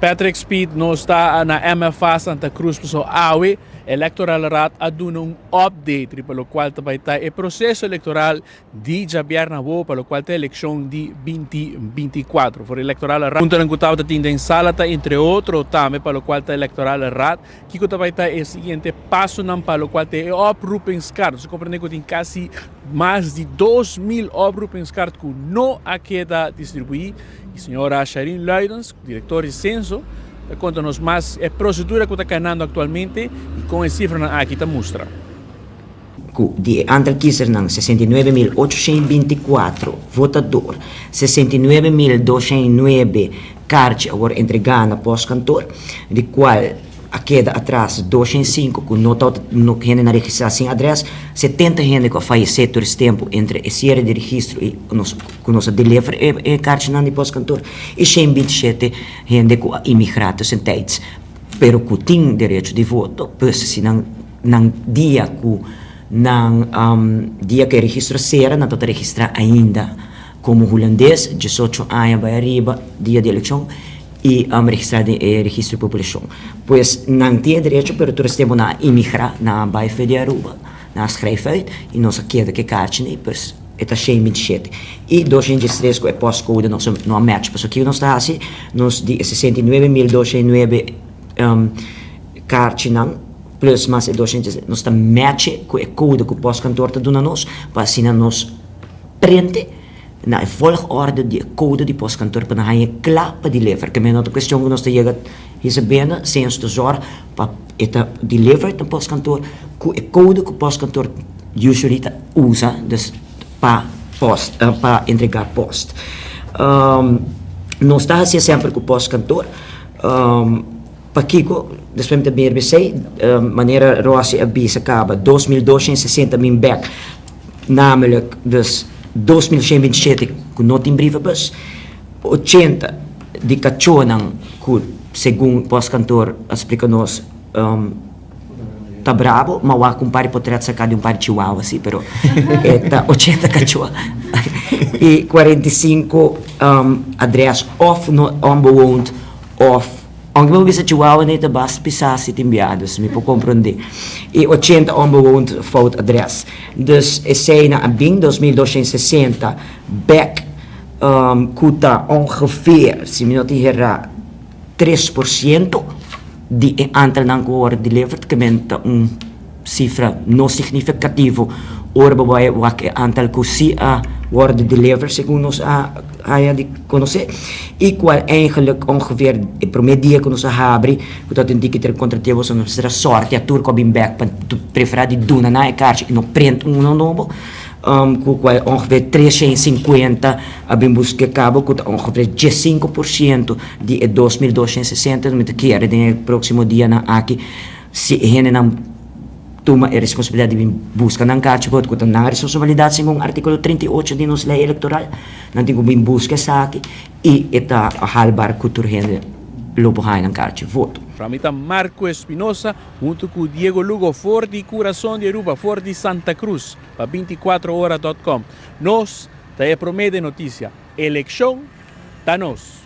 Patrick Speed não está na MFA Santa Cruz, so AWE Electoral Rat aduna update pelo qual também está o processo eleitoral de Javier Nabo, pelo qual está a eleição de 2024. For Electoral Rat, punto que estava tinda em sala, entre outros, também pelo qual está Electoral Rat, que também está o seguinte passo não pelo qual tem oprupens cards. Você compreende que tem quase mais de 2.000 oprupens cards que não a queda distribuir. E a senhora Sharin Leidens, diretor de censo, conta-nos mais a procedura que está caminhando atualmente e com a cifra aqui está mostra. De antal kiesers ng 69.824 votador, 69.209 cartas agora entregadas pós-cantor, de qual a queda atrás 205 que não gente na registração adresse, 70 gente que faleceu por esse tempo entre a série de registro e que nós deliver a carta na pós-cantor, e 127 gente que imigrados em teites, pero que tem direito de voto, pois se não dia que dia que registro será, não está registrar ainda como holandês, 18 anos vai arriba, dia de eleição, e registrado em registro de população. Pois não tem direito, mas todos temos na imigrar, na bairro de Aruba, na escreve e nossa queda que carta, pois é 127. E 203 que é pós-code, não match, porque aqui nós está assim, nós de 69.209 cartas, plus mais 200, nós está match com o code que o pós-cantor está dando nós, para assim nós prende na volgorde de code de pós-cantor para na klapa de lever, que é outra questão que nós temos recebendo, sem os tesouros, para deliver no pós-cantor, com o code que o pós-cantor usually usa para entregar post. Nós estamos assim sempre com o pós-cantor, para Kiko, depois de BRBC, maneira Rossi Abis acaba 2.260 min back, namelijk dus 2.127 que não tem briva bus, 80 de cachorro que segundo o pós-cantor explica-nos tá bravo, mas o compare poderia sacar de par de chihuahua assim, pero tá 80 cachorro e 45 adresse off no unbewoond off. Onde eu vi chihuahua nem tá basta pisar se enviados, me pode compreender. E 80 unbewoond fout adresse. Dus esse na bem 2.260 back custa ongeveer, se me não tiver 3% de aantal não que delivered, que menta cifra não significativo. Orba vai o aantal que se worden delivered, segundo nos a de conhecer, e qual eigenlijk ongeveer o primeiro dia que nós abrimos, que indica ter contrativos, nós terá sorte a tour com bem back para preferir de duna na caixa e não prende novo, com qual ongeveer 350 abrimos busca cabo, com ongeveer 15% de 2.260, no que era no próximo dia na aqui, se ele não toma a responsabilidade de buscar na caixa, porque na responsabilidade segundo o artigo 38 da nossa lei eleitoral, não tem como buscar essa aqui e está a halbar cultura gente lobo hai na caixa voto. Para mim, Marco Espinosa, junto com Diego Lugo, Ford de Coração de Aruba, Ford de Santa Cruz, para 24horas.com. Nós, te promete notícia, eleição, da nós.